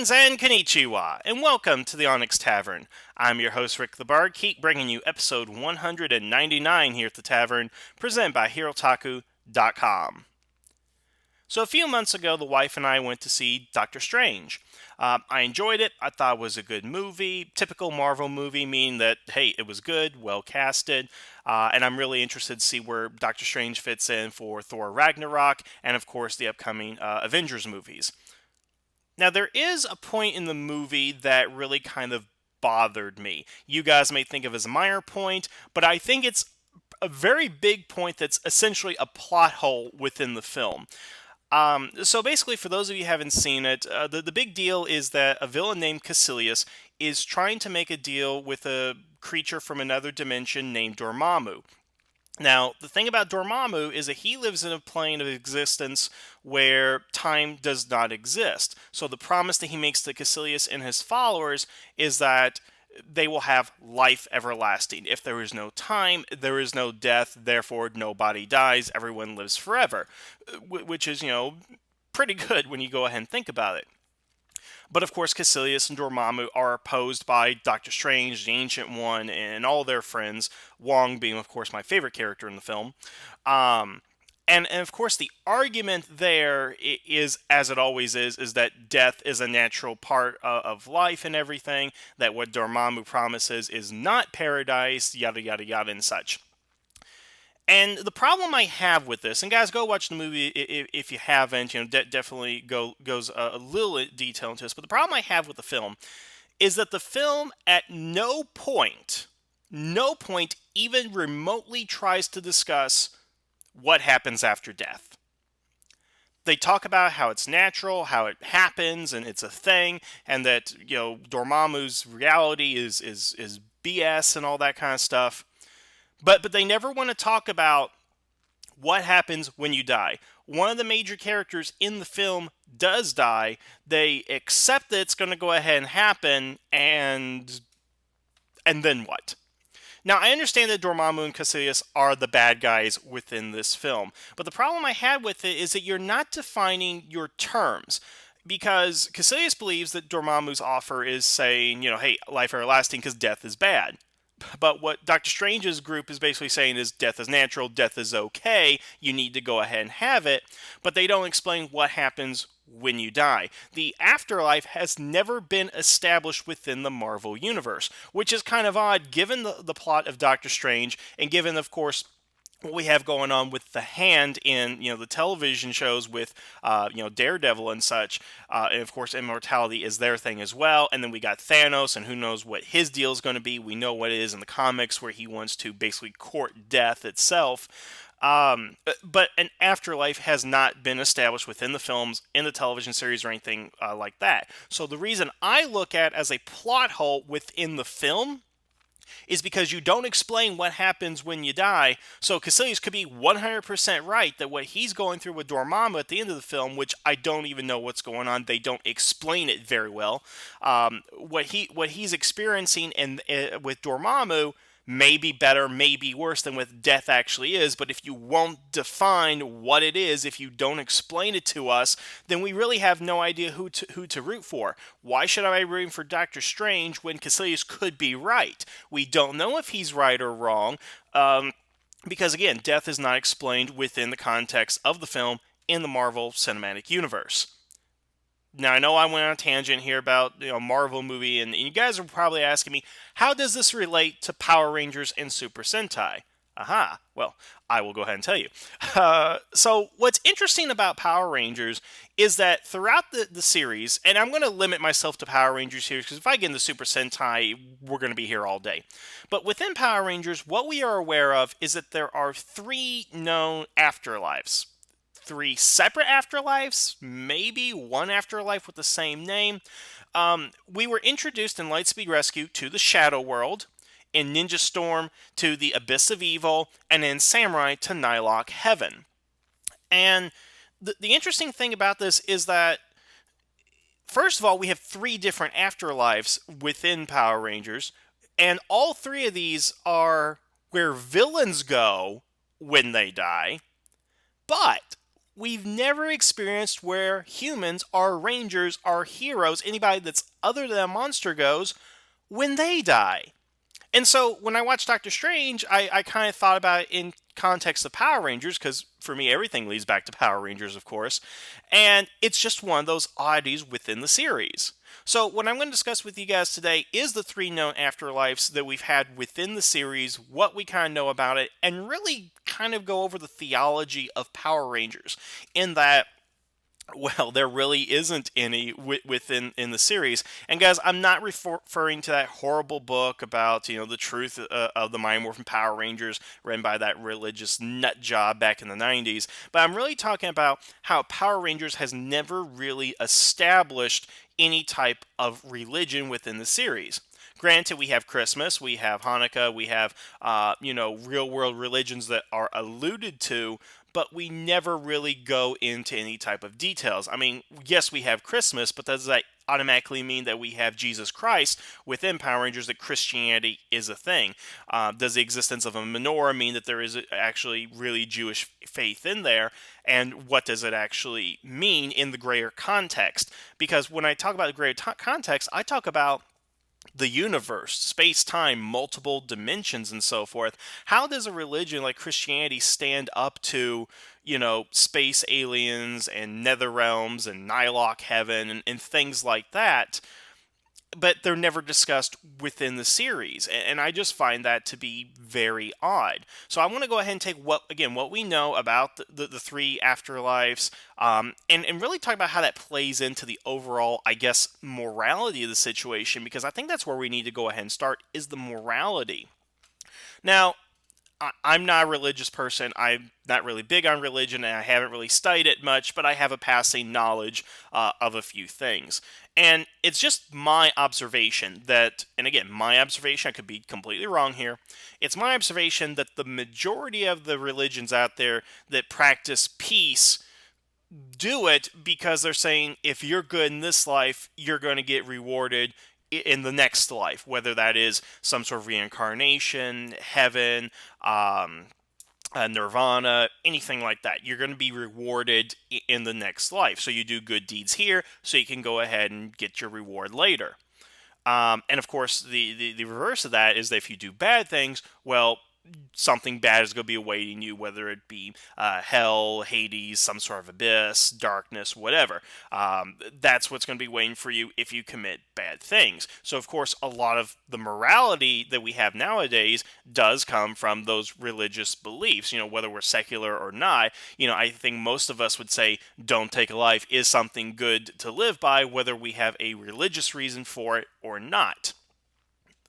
Greetings and konnichiwa, and welcome to the Onyx Tavern. I'm your host, Rick the Bard, keep bringing you episode 199 here at the Tavern, presented by HeroTaku.com. So a few months ago, the wife and I went to see Doctor Strange. I enjoyed it. I thought it was a good movie. Typical Marvel movie, meaning that, hey, it was good, well casted, and I'm really interested to see where Doctor Strange fits in for Thor Ragnarok, and of course the upcoming Avengers movies. Now, there is a point in the movie that really kind of bothered me. You guys may think of as a minor point, but I think it's a very big point that's essentially a plot hole within the film. So basically, for those of you who haven't seen it, the big deal is that a villain named Caecilius is trying to make a deal with a creature from another dimension named Dormammu. Now, the thing about Dormammu is that he lives in a plane of existence where time does not exist. So the promise that he makes to Caecilius and his followers is that they will have life everlasting. If there is no time, there is no death, therefore nobody dies, everyone lives forever. Which is, pretty good when you go ahead and think about it. But of course, Caecilius and Dormammu are opposed by Doctor Strange, the Ancient One, and all their friends, Wong being, of course, my favorite character in the film. And of course, the argument there is, as it always is that death is a natural part of life and everything, that what Dormammu promises is not paradise, yada, yada, yada, and such. And the problem I have with this, and guys, go watch the movie if you haven't. Definitely goes a little detail into this. But the problem I have with the film is that the film at no point even remotely tries to discuss what happens after death. They talk about how it's natural, how it happens, and it's a thing, and that Dormammu's reality is BS and all that kind of stuff. But they never want to talk about what happens when you die. One of the major characters in the film does die. They accept that it's going to go ahead and happen, and then what? Now, I understand that Dormammu and Caecilius are the bad guys within this film, but the problem I had with it is that you're not defining your terms. Because Caecilius believes that Dormammu's offer is saying, hey, life everlasting because death is bad. But what Doctor Strange's group is basically saying is death is natural, death is okay, you need to go ahead and have it, but they don't explain what happens when you die. The afterlife has never been established within the Marvel Universe, which is kind of odd given the plot of Doctor Strange, and given, of course, what we have going on with the Hand in the television shows with Daredevil and such, and of course immortality is their thing as well. And then we got Thanos, and who knows what his deal is going to be. We know what it is in the comics where he wants to basically court death itself. But an afterlife has not been established within the films, in the television series, or anything like that. So the reason I look at as a plot hole within the film is because you don't explain what happens when you die. So Caecilius could be 100% right that what he's going through with Dormammu at the end of the film, which I don't even know what's going on, they don't explain it very well. What he's experiencing with Dormammu may be better, may be worse than what death actually is, but if you won't define what it is, if you don't explain it to us, then we really have no idea who to root for. Why should I be rooting for Doctor Strange when Caecilius could be right? We don't know if he's right or wrong, because again, death is not explained within the context of the film in the Marvel Cinematic Universe. Now, I know I went on a tangent here about Marvel movie, and you guys are probably asking me, how does this relate to Power Rangers and Super Sentai? Aha, well, I will go ahead and tell you. So, what's interesting about Power Rangers is that throughout the series, and I'm going to limit myself to Power Rangers here, because if I get into Super Sentai, we're going to be here all day. But within Power Rangers, what we are aware of is that there are 3 known afterlives. 3 separate afterlives, maybe 1 afterlife with the same name. We were introduced in Lightspeed Rescue to the Shadow World, in Ninja Storm to the Abyss of Evil, and in Samurai to Nylock Heaven. And the interesting thing about this is that, first of all, we have 3 different afterlives within Power Rangers, and all 3 of these are where villains go when they die, but we've never experienced where humans, our rangers, our heroes, anybody that's other than a monster goes when they die. And so when I watched Doctor Strange, I kind of thought about it in context of Power Rangers, because for me, everything leads back to Power Rangers, of course. And it's just one of those oddities within the series. So, what I'm going to discuss with you guys today is the three known afterlives that we've had within the series, what we kind of know about it, and really kind of go over the theology of Power Rangers. In that, well, there really isn't any within in the series. And guys, I'm not referring to that horrible book about the truth of the Mind Morphin Power Rangers, written by that religious nut job back in the '90s. But I'm really talking about how Power Rangers has never really established any type of religion within the series. Granted, we have Christmas, we have Hanukkah, we have real world religions that are alluded to, but we never really go into any type of details. I mean, yes, we have Christmas, but does that automatically mean that we have Jesus Christ within Power Rangers, that Christianity is a thing? Does the existence of a menorah mean that there is actually really Jewish faith in there? And what does it actually mean in the greater context? Because when I talk about the greater context, I talk about the universe, space time, multiple dimensions, and so forth. How does a religion like Christianity stand up to, space aliens and nether realms and Nylock Heaven and things like that? But they're never discussed within the series, and I just find that to be very odd. So I want to go ahead and take what we know about the three afterlives, and really talk about how that plays into the overall, I guess, morality of the situation, because I think that's where we need to go ahead and start, is the morality. Now, I'm not a religious person. I'm not really big on religion, and I haven't really studied it much, but I have a passing knowledge of a few things. And it's just my observation that, and again, my observation, I could be completely wrong here. It's my observation that the majority of the religions out there that practice peace do it because they're saying, if you're good in this life, you're going to get rewarded in the next life, whether that is some sort of reincarnation, heaven, nirvana, anything like that. You're going to be rewarded in the next life. So you do good deeds here, so you can go ahead and get your reward later. And of course, the reverse of that is that if you do bad things, well, something bad is going to be awaiting you, whether it be hell, Hades, some sort of abyss, darkness, whatever. That's what's going to be waiting for you if you commit bad things. So, of course, a lot of the morality that we have nowadays does come from those religious beliefs. Whether we're secular or not, I think most of us would say don't take a life is something good to live by, whether we have a religious reason for it or not.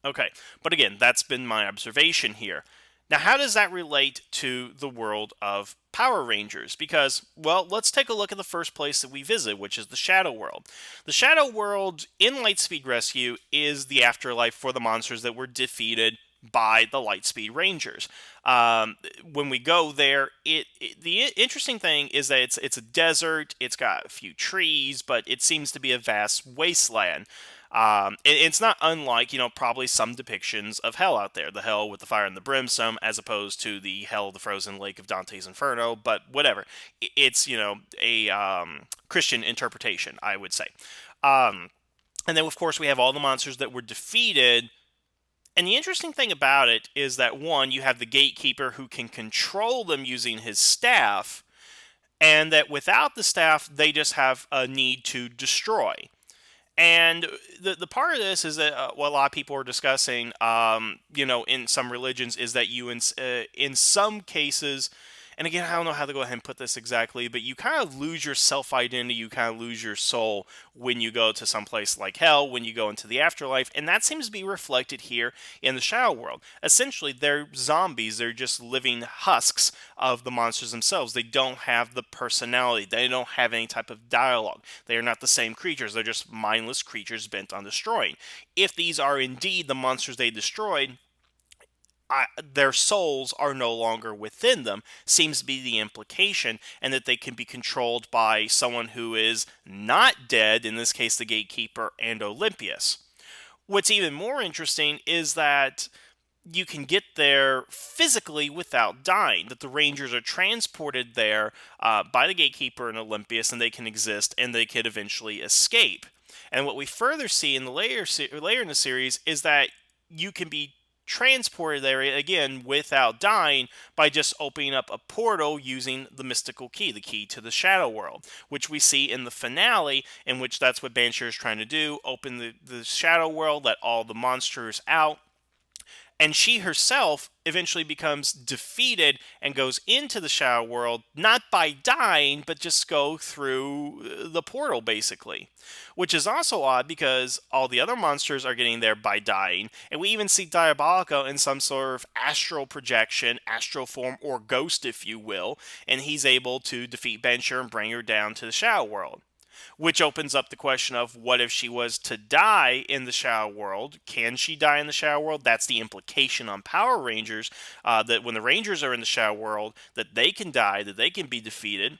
Okay, but again, that's been my observation here. Now, how does that relate to the world of Power Rangers? Because, well, let's take a look at the first place that we visit, which is the Shadow World. The Shadow World in Lightspeed Rescue is the afterlife for the monsters that were defeated by the Lightspeed Rangers. When we go there, the interesting thing is that it's a desert. It's got a few trees, but it seems to be a vast wasteland. It's not unlike, probably some depictions of hell out there. The hell with the fire and the brimstone, as opposed to the hell of the frozen lake of Dante's Inferno, but whatever. It's, a Christian interpretation, I would say. And then, of course, we have all the monsters that were defeated. And the interesting thing about it is that, one, you have the gatekeeper who can control them using his staff, and that without the staff, they just have a need to destroy. And the part of this is that what a lot of people are discussing, in some religions, is that you, in some cases, and again, I don't know how to go ahead and put this exactly, but you kind of lose your self-identity, you kind of lose your soul when you go to some place like hell, when you go into the afterlife, and that seems to be reflected here in the Shadow World. Essentially, they're zombies, they're just living husks of the monsters themselves. They don't have the personality, they don't have any type of dialogue, they are not the same creatures, they're just mindless creatures bent on destroying. If these are indeed the monsters they destroyed, their souls are no longer within them, seems to be the implication, and that they can be controlled by someone who is not dead, in this case the gatekeeper and Olympius. What's even more interesting is that you can get there physically without dying, that the Rangers are transported there by the Gatekeeper in Olympius, and they can exist, and they could eventually escape. And what we further see in the later in the series is that you can be transported there again without dying by just opening up a portal using the mystical key, the key to the shadow world, which we see in the finale, in which that's what Banshee is trying to do, open the shadow world, let all the monsters out, and she herself eventually becomes defeated and goes into the shadow world, not by dying, but just go through the portal, basically. Which is also odd because all the other monsters are getting there by dying, and we even see Diabolico in some sort of astral projection, astral form, or ghost, if you will, and he's able to defeat Bencher and bring her down to the shadow world, which opens up the question of what if she was to die in the Shadow World? Can she die in the Shadow World? That's the implication on Power Rangers, that when the Rangers are in the Shadow World, that they can die, that they can be defeated.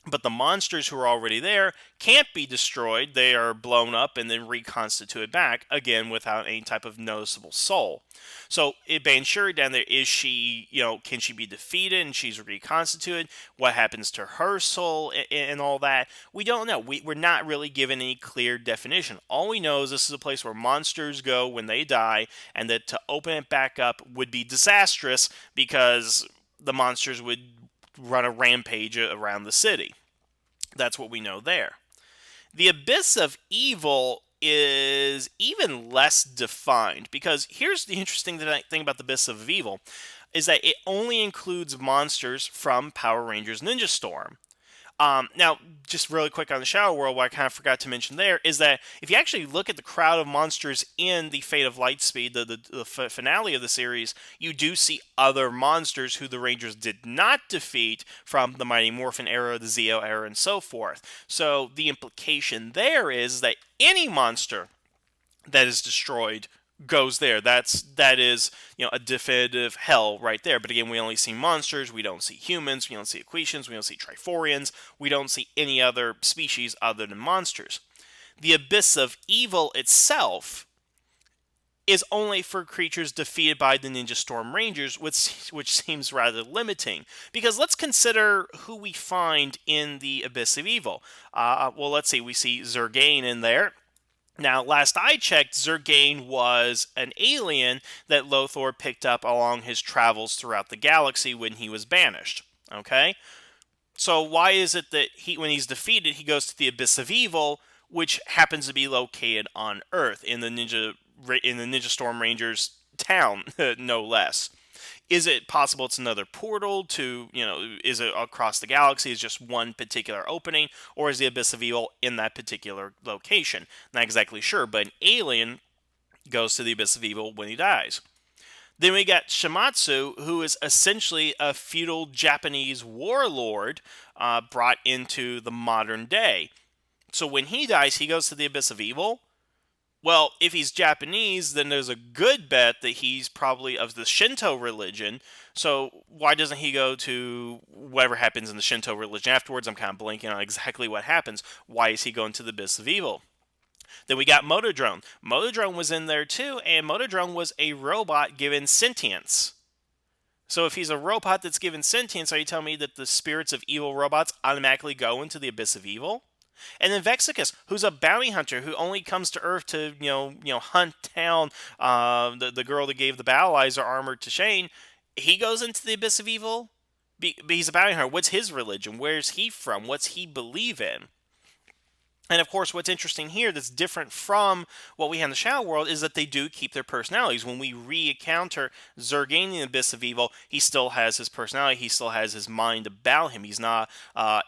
But the monsters who are already there can't be destroyed. They are blown up and then reconstituted back, again, without any type of noticeable soul. So, Banshuri down there, is she, can she be defeated and she's reconstituted? What happens to her soul and all that? We don't know. We're not really given any clear definition. All we know is this is a place where monsters go when they die, and that to open it back up would be disastrous because the monsters would run a rampage around the city. That's what we know there. The Abyss of Evil is even less defined, because here's the interesting thing about the Abyss of Evil is that it only includes monsters from Power Rangers Ninja Storm. Now, just really quick on the Shadow World, what I kind of forgot to mention there is that if you actually look at the crowd of monsters in the Fate of Lightspeed, the finale of the series, you do see other monsters who the Rangers did not defeat from the Mighty Morphin era, the Zeo era, and so forth. So the implication there is that any monster that is destroyed goes there. That is a definitive hell right there. But again, we only see monsters. We don't see humans. We don't see Equations. We don't see Triforians. We don't see any other species other than monsters. The Abyss of Evil itself is only for creatures defeated by the Ninja Storm Rangers, which seems rather limiting. Because let's consider who we find in the Abyss of Evil. Well, let's see. We see Zergain in there. Now, last I checked, Zergain was an alien that Lothor picked up along his travels throughout the galaxy when he was banished. Okay? So why is it that when he's defeated, he goes to the Abyss of Evil, which happens to be located on Earth in the Ninja Storm Rangers town, no less? Is it possible it's another portal to, is it across the galaxy? Is just one particular opening? Or is the Abyss of Evil in that particular location? Not exactly sure, but an alien goes to the Abyss of Evil when he dies. Then we got Shimatsu, who is essentially a feudal Japanese warlord brought into the modern day. So when he dies, he goes to the Abyss of Evil. Well, if he's Japanese, then there's a good bet that he's probably of the Shinto religion. So why doesn't he go to whatever happens in the Shinto religion afterwards? I'm kind of blanking on exactly what happens. Why is he going to the Abyss of Evil? Then we got Motodrone. Motodrone was in there too, and Motodrone was a robot given sentience. So if he's a robot that's given sentience, are you telling me that the spirits of evil robots automatically go into the Abyss of Evil? And then Vexicus, who's a bounty hunter who only comes to Earth to hunt down the girl that gave the Battleizer armor to Shane, he goes into the Abyss of Evil. But he's a bounty hunter. What's his religion? Where's he from? What's he believe in? And of course, what's interesting here that's different from what we have in the Shadow World is that they do keep their personalities. When we re-encounter Zergain in the Abyss of Evil, he still has his personality. He still has his mind about him. He's not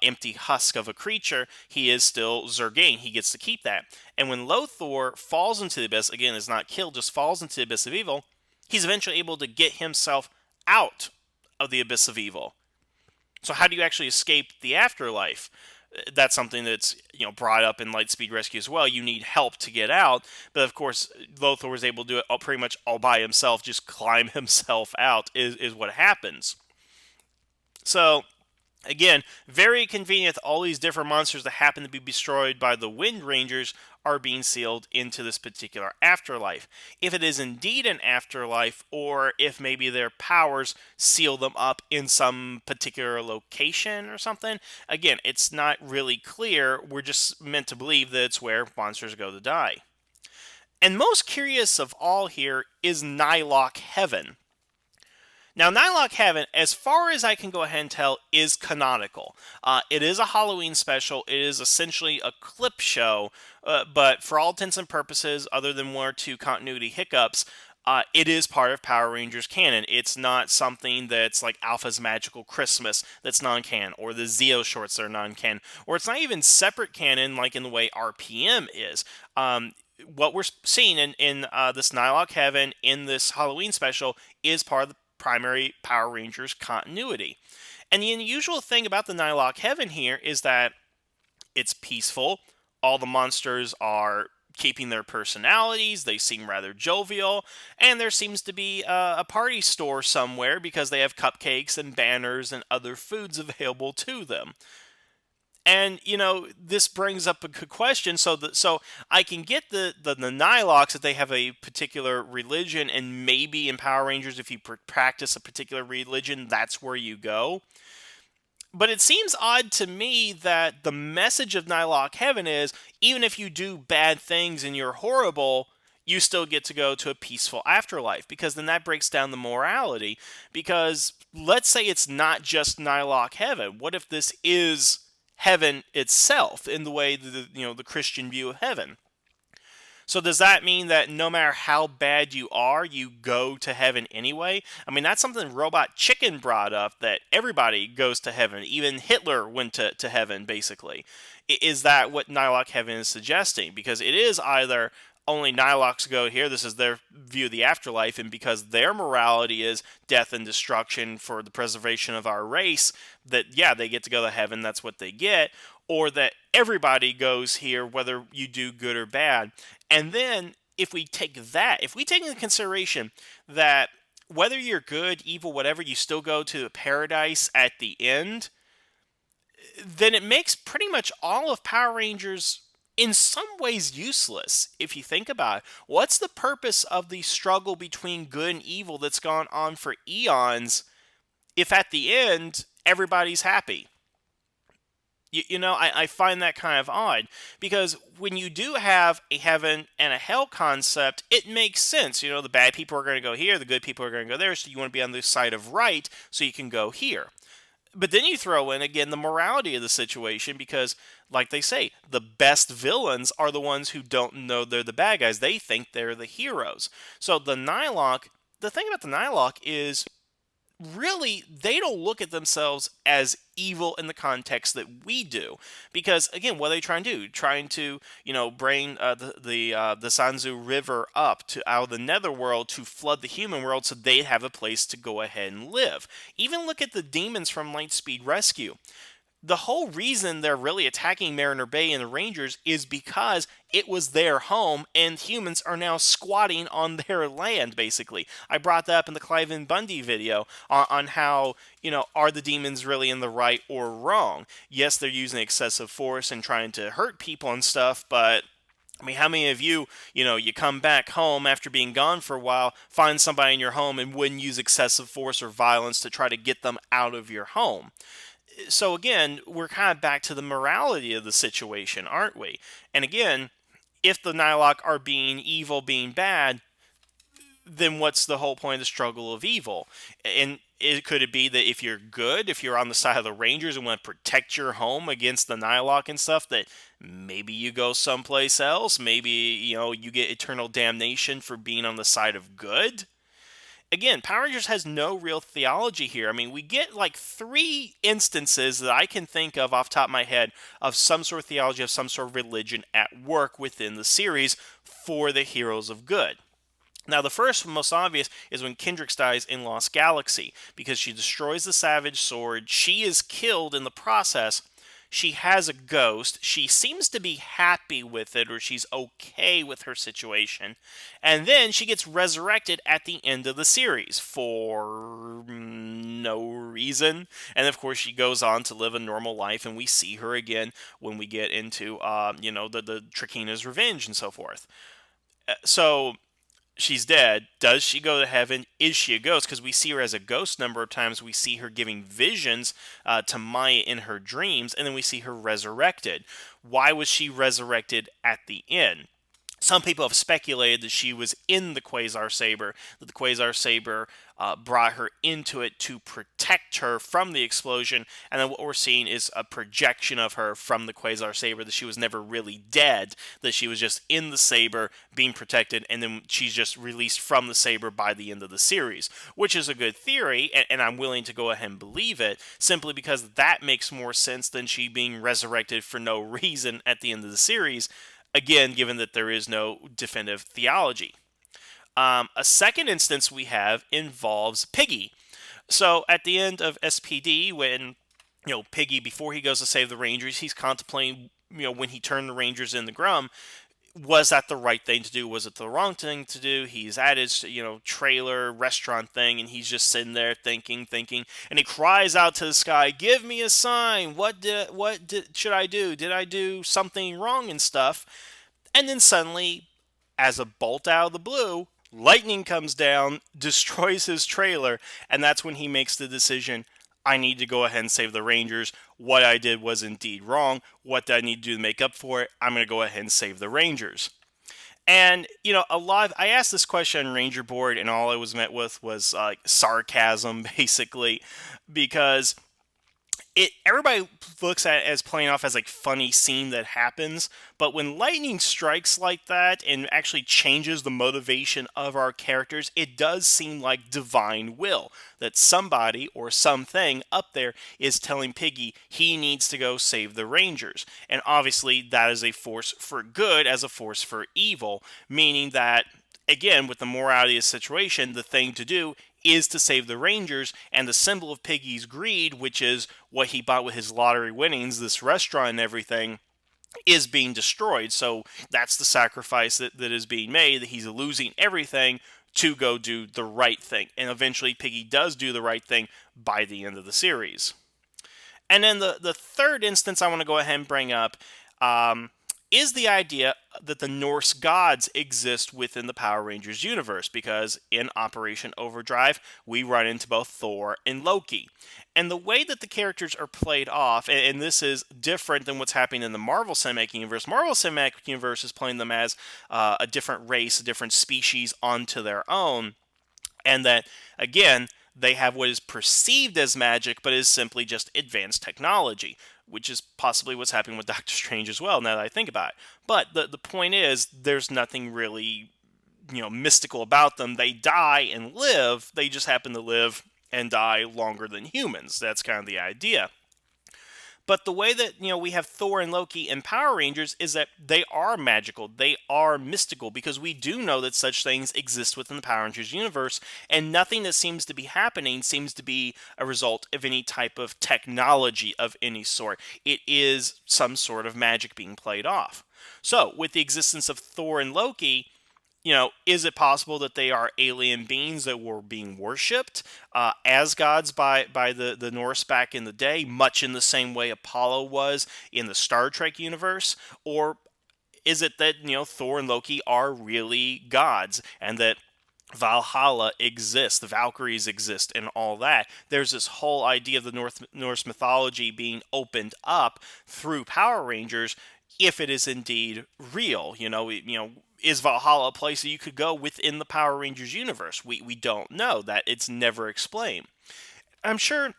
empty husk of a creature. He is still Zergain. He gets to keep that. And when Lothor falls into the Abyss, again, is not killed, just falls into the Abyss of Evil, he's eventually able to get himself out of the Abyss of Evil. So how do you actually escape the afterlife? That's something that's brought up in Lightspeed Rescue as well. You need help to get out, but of course Lothor was able to do it pretty much all by himself. Just climb himself out is what happens. So again, very convenient. All these different monsters that happen to be destroyed by the Wind Rangers are being sealed into this particular afterlife. If it is indeed an afterlife, or if maybe their powers seal them up in some particular location or something, again, it's not really clear. We're just meant to believe that it's where monsters go to die. And most curious of all here is Nylock Heaven. Now, Nylock Heaven, as far as I can go ahead and tell, is canonical. It is a Halloween special. It is essentially a clip show, but for all intents and purposes, other than one or two continuity hiccups, it is part of Power Rangers canon. It's not something that's like Alpha's Magical Christmas that's non-canon, or the Zeo shorts that are non-canon, or it's not even separate canon like in the way RPM is. What we're seeing in this Nylock Heaven in this Halloween special is part of the primary Power Rangers continuity. And the unusual thing about the Nylock Heaven here is that it's peaceful. All the monsters are keeping their personalities. They seem rather jovial. And there seems to be a party store somewhere because they have cupcakes and banners and other foods available to them. And, this brings up a good question. So I can get the Nylocks that they have a particular religion, and maybe in Power Rangers, if you practice a particular religion, that's where you go. But it seems odd to me that the message of Nylock Heaven is, even if you do bad things and you're horrible, you still get to go to a peaceful afterlife, because then that breaks down the morality. Because let's say it's not just Nylock Heaven. What if this is heaven itself, in the way the Christian view of heaven? So does that mean that no matter how bad you are, you go to heaven anyway? I mean, that's something Robot Chicken brought up, that everybody goes to heaven. Even Hitler went to heaven, basically. Is that what Nylock Heaven is suggesting? Because it is either only Nylocks go here, this is their view of the afterlife, and because their morality is death and destruction for the preservation of our race, that, yeah, they get to go to heaven, that's what they get, or that everybody goes here, whether you do good or bad. And then, if we take into consideration that whether you're good, evil, whatever, you still go to paradise at the end, then it makes pretty much all of Power Rangers in some ways useless, if you think about it. What's the purpose of the struggle between good and evil that's gone on for eons if at the end everybody's happy? I find that kind of odd, because when you do have a heaven and a hell concept, it makes sense. The bad people are going to go here, the good people are going to go there, so you want to be on the side of right so you can go here. But then you throw in, again, the morality of the situation, because, like they say, the best villains are the ones who don't know they're the bad guys. They think they're the heroes. So the thing about the Nylock is, really, they don't look at themselves as evil in the context that we do. Because, again, what are they trying to do? Trying to, bring the Sanzu River up out of the netherworld to flood the human world so they'd have a place to go ahead and live. Even look at the demons from Lightspeed Rescue. The whole reason they're really attacking Mariner Bay and the Rangers is because it was their home, and humans are now squatting on their land, basically. I brought that up in the Clive and Bundy video on how, are the demons really in the right or wrong? Yes, they're using excessive force and trying to hurt people and stuff, but I mean, how many of you, you come back home after being gone for a while, find somebody in your home, and wouldn't use excessive force or violence to try to get them out of your home? So again, we're kind of back to the morality of the situation, aren't we? And again, if the Nylock are being evil, being bad, then what's the whole point of the struggle of evil? And could it be that if you're good, if you're on the side of the Rangers and want to protect your home against the Nylock and stuff, that maybe you go someplace else? Maybe, you get eternal damnation for being on the side of good? Again, Power Rangers has no real theology here. I mean, we get like 3 instances that I can think of off the top of my head of some sort of theology, of some sort of religion at work within the series for the heroes of good. Now, the first, most obvious, is when Kendrix dies in Lost Galaxy, because she destroys the Savage Sword. She is killed in the process. She has a ghost. She seems to be happy with it, or she's okay with her situation. And then she gets resurrected at the end of the series for no reason. And of course, she goes on to live a normal life, and we see her again when we get into, the Trakina's revenge and so forth. So she's dead. Does she go to heaven? Is she a ghost? Because we see her as a ghost a number of times. We see her giving visions to Maya in her dreams, and then we see her resurrected. Why was she resurrected at the end? Some people have speculated that she was in the Quasar Saber, that the Quasar Saber brought her into it to protect her from the explosion, and then what we're seeing is a projection of her from the Quasar Saber, that she was never really dead, that she was just in the Saber being protected, and then she's just released from the Saber by the end of the series, which is a good theory, and I'm willing to go ahead and believe it, simply because that makes more sense than she being resurrected for no reason at the end of the series. Again, given that there is no definitive theology. A second instance we have involves Piggy. So at the end of SPD, when Piggy, before he goes to save the Rangers, he's contemplating, when he turned the Rangers in the Grum, was that the right thing to do? Was it the wrong thing to do? He's at his, trailer restaurant thing, and he's just sitting there thinking, and he cries out to the sky, "Give me a sign! Should I do? Did I do something wrong and stuff?" And then suddenly, as a bolt out of the blue, lightning comes down, destroys his trailer, and that's when he makes the decision: I need to go ahead and save the Rangers. What I did was indeed wrong. What do I need to do to make up for it? I'm going to go ahead and save the Rangers. And, I asked this question on Ranger Board, and all I was met with was sarcasm, basically, because everybody looks at it as playing off as like funny scene that happens, but when lightning strikes like that and actually changes the motivation of our characters, it does seem like divine will, that somebody or something up there is telling Piggy he needs to go save the Rangers. And obviously that is a force for good as a force for evil, meaning that, again, with the morality of the situation, the thing to do is to save the Rangers, and the symbol of Piggy's greed, which is what he bought with his lottery winnings, this restaurant and everything, is being destroyed. So that's the sacrifice that is being made, that he's losing everything to go do the right thing. And eventually Piggy does do the right thing by the end of the series. And then the third instance I want to go ahead and bring up is the idea that the Norse gods exist within the Power Rangers universe, because in Operation Overdrive, we run into both Thor and Loki. And the way that the characters are played off, and this is different than what's happening in the Marvel Cinematic Universe. Marvel Cinematic Universe is playing them as a different race, a different species onto their own, and that, again, they have what is perceived as magic, but is simply just advanced technology, which is possibly what's happening with Doctor Strange as well, now that I think about it. But the point is, there's nothing really, mystical about them. They die and live, they just happen to live and die longer than humans. That's kind of the idea. But the way that, we have Thor and Loki and Power Rangers is that they are magical, they are mystical, because we do know that such things exist within the Power Rangers universe, and nothing that seems to be happening seems to be a result of any type of technology of any sort. It is some sort of magic being played off. So, with the existence of Thor and Loki, is it possible that they are alien beings that were being worshipped as gods by the Norse back in the day, much in the same way Apollo was in the Star Trek universe? Or is it that, Thor and Loki are really gods, and that Valhalla exists, the Valkyries exist, and all that? There's this whole idea of the Norse mythology being opened up through Power Rangers, if it is indeed real. Is Valhalla a place that you could go within the Power Rangers universe? We don't know. That it's never explained. I'm sure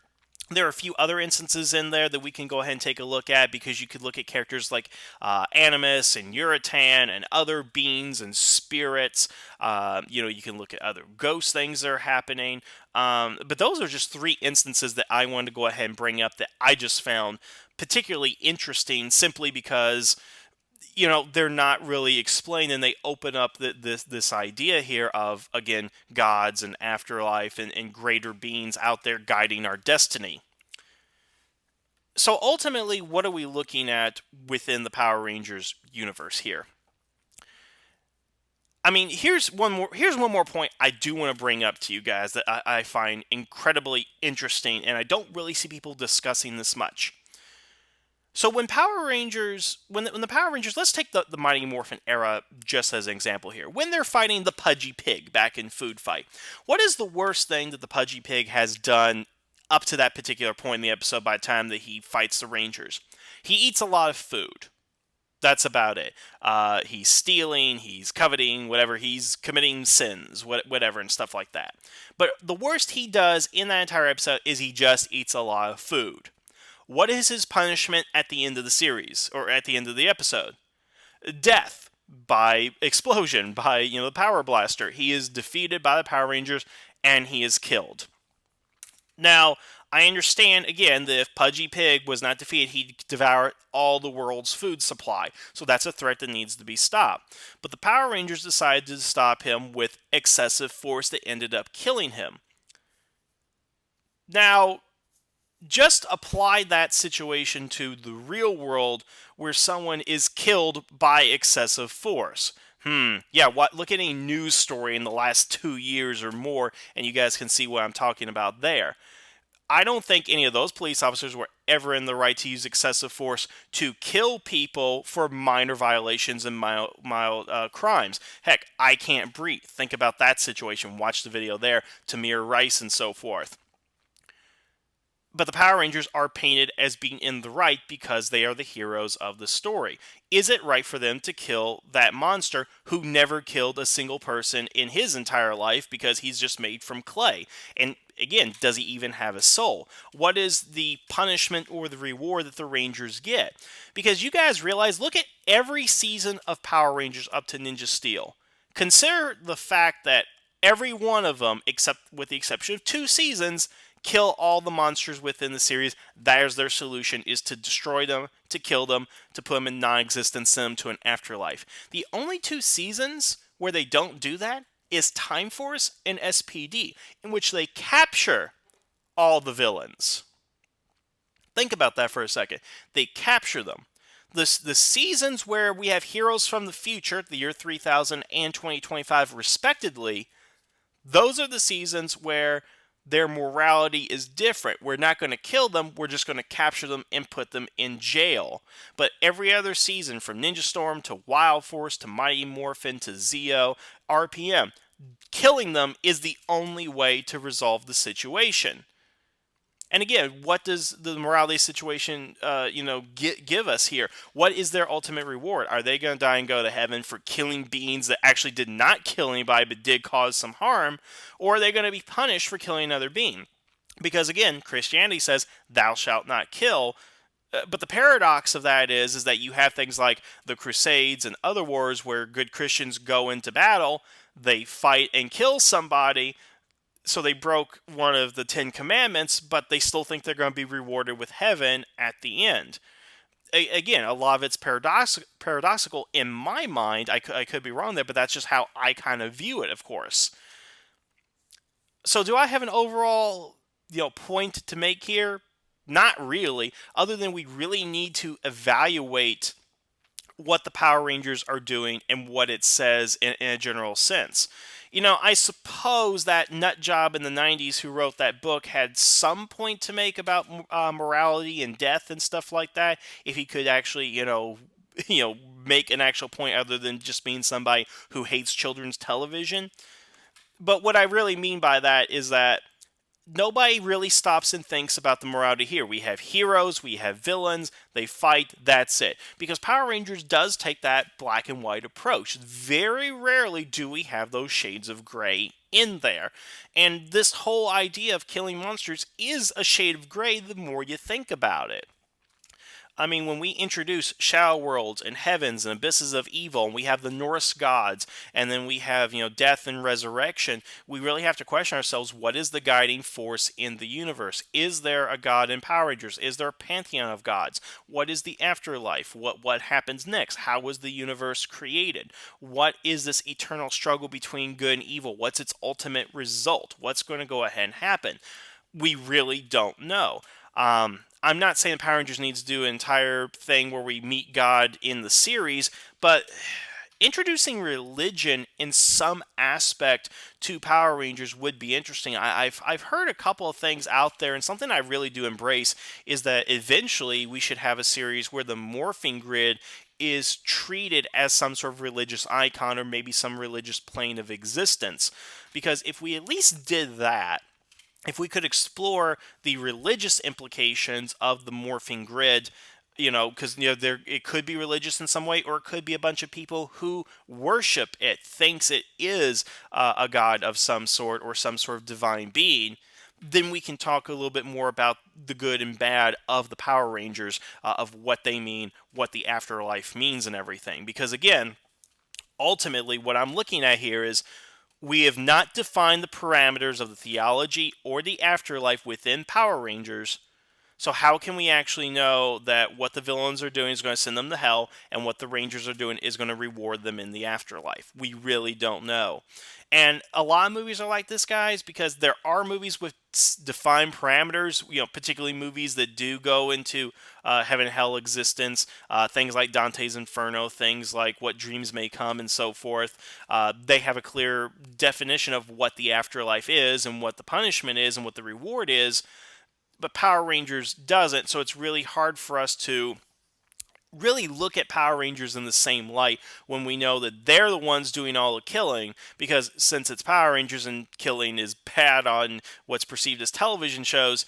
there are a few other instances in there that we can go ahead and take a look at, because you could look at characters like Animus and Uritan and other beings and spirits. You can look at other ghost things that are happening. But those are just three instances that I wanted to go ahead and bring up that I just found particularly interesting, simply because they're not really explained, and they open up this idea here of, again, gods and afterlife and greater beings out there guiding our destiny. So ultimately, what are we looking at within the Power Rangers universe here? I mean, here's one more point I do want to bring up to you guys that I find incredibly interesting, and I don't really see people discussing this much. So when the Power Rangers, let's take the Mighty Morphin era just as an example here. When they're fighting the Pudgy Pig back in Food Fight, what is the worst thing that the Pudgy Pig has done up to that particular point in the episode by the time that he fights the Rangers? He eats a lot of food. That's about it. He's stealing, he's coveting, whatever. He's committing sins, whatever, and stuff like that. But the worst he does in that entire episode is he just eats a lot of food. What is his punishment at the end of the series, or at the end of the episode? Death by explosion, by the power blaster. He is defeated by the Power Rangers, and he is killed. Now, I understand, again, that if Pudgy Pig was not defeated, he'd devour all the world's food supply. So that's a threat that needs to be stopped. But the Power Rangers decided to stop him with excessive force that ended up killing him. Now, just apply that situation to the real world where someone is killed by excessive force. Yeah, look at any news story in the last 2 years or more, and you guys can see what I'm talking about there. I don't think any of those police officers were ever in the right to use excessive force to kill people for minor violations and mild crimes. Heck, I can't breathe. Think about that situation. Watch the video there. Tamir Rice and so forth. But the Power Rangers are painted as being in the right because they are the heroes of the story. Is it right for them to kill that monster who never killed a single person in his entire life because he's just made from clay? And again, does he even have a soul? What is the punishment or the reward that the Rangers get? Because you guys realize, look at every season of Power Rangers up to Ninja Steel. Consider the fact that every one of them, except with the exception of 2 seasons, kill all the monsters within the series. There's their solution, is to destroy them, to kill them, to put them in non-existence, send them to an afterlife. The only 2 seasons where they don't do that is Time Force and SPD, in which they capture all the villains. Think about that for a second. They capture them. The seasons where we have heroes from the future, the year 3000 and 2025 respectively, those are the seasons where their morality is different. We're not going to kill them, we're just going to capture them and put them in jail. But every other season, from Ninja Storm to Wild Force to Mighty Morphin to Zeo, RPM, killing them is the only way to resolve the situation. And again, what does the morality situation, give us here? What is their ultimate reward? Are they going to die and go to heaven for killing beings that actually did not kill anybody but did cause some harm? Or are they going to be punished for killing another being? Because again, Christianity says, thou shalt not kill. But the paradox of that is that you have things like the Crusades and other wars where good Christians go into battle, they fight and kill somebody, so they broke one of the 10 Commandments, but they still think they're going to be rewarded with heaven at the end. Again, a lot of it's paradoxical in my mind. I could be wrong there, but that's just how I kind of view it, of course. So do I have an overall point to make here? Not really, other than we really need to evaluate what the Power Rangers are doing and what it says in a general sense. I suppose that nut job in the 90s who wrote that book had some point to make about morality and death and stuff like that, if he could actually, make an actual point other than just being somebody who hates children's television. But what I really mean by that is that nobody really stops and thinks about the morality here. We have heroes, we have villains, they fight, that's it. Because Power Rangers does take that black and white approach. Very rarely do we have those shades of gray in there. And this whole idea of killing monsters is a shade of gray the more you think about it. I mean, when we introduce shadow worlds and heavens and abysses of evil, and we have the Norse gods, and then we have, death and resurrection, we really have to question ourselves, what is the guiding force in the universe? Is there a god in Power Rangers? Is there a pantheon of gods? What is the afterlife? What happens next? How was the universe created? What is this eternal struggle between good and evil? What's its ultimate result? What's going to go ahead and happen? We really don't know. I'm not saying Power Rangers needs to do an entire thing where we meet God in the series, but introducing religion in some aspect to Power Rangers would be interesting. I've heard a couple of things out there, and something I really do embrace is that eventually we should have a series where the morphing grid is treated as some sort of religious icon or maybe some religious plane of existence. Because if we at least did that, if we could explore the religious implications of the morphing grid, because there it could be religious in some way, or it could be a bunch of people who worship it, thinks it is a god of some sort or some sort of divine being. Then we can talk a little bit more about the good and bad of the Power Rangers, of what they mean, what the afterlife means, and everything. Because again, ultimately, what I'm looking at here is we have not defined the parameters of the theology or the afterlife within Power Rangers. So how can we actually know that what the villains are doing is going to send them to hell and what the Rangers are doing is going to reward them in the afterlife? We really don't know. And a lot of movies are like this, guys, because there are movies with defined parameters, particularly movies that do go into heaven and hell existence, things like Dante's Inferno, things like What Dreams May Come, and so forth. They have a clear definition of what the afterlife is and what the punishment is and what the reward is, but Power Rangers doesn't, so it's really hard for us to really look at Power Rangers in the same light when we know that they're the ones doing all the killing, because since it's Power Rangers and killing is bad on what's perceived as television shows,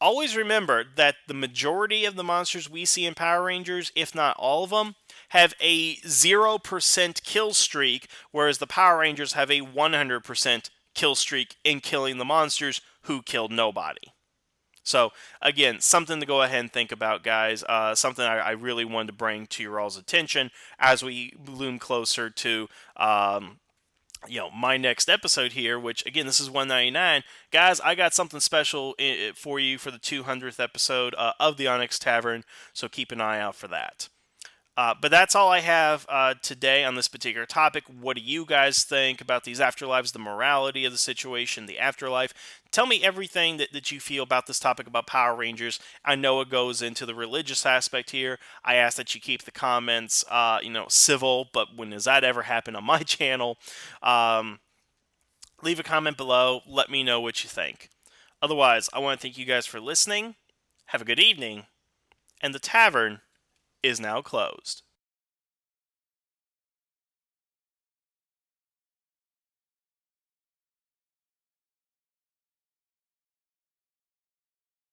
always remember that the majority of the monsters we see in Power Rangers, if not all of them, have a 0% kill streak, whereas the Power Rangers have a 100% kill streak in killing the monsters who killed nobody. So, again, something to go ahead and think about, guys. Something I really wanted to bring to your all's attention as we loom closer to, my next episode here, which, again, this is 199. Guys, I got something special for you for the 200th episode of the Onyx Tavern, so keep an eye out for that. But that's all I have today on this particular topic. What do you guys think about these afterlives, the morality of the situation, the afterlife? Tell me everything that you feel about this topic about Power Rangers. I know it goes into the religious aspect here. I ask that you keep the comments, civil, but when does that ever happen on my channel? Leave a comment below. Let me know what you think. Otherwise, I want to thank you guys for listening. Have a good evening. And the tavern is now closed.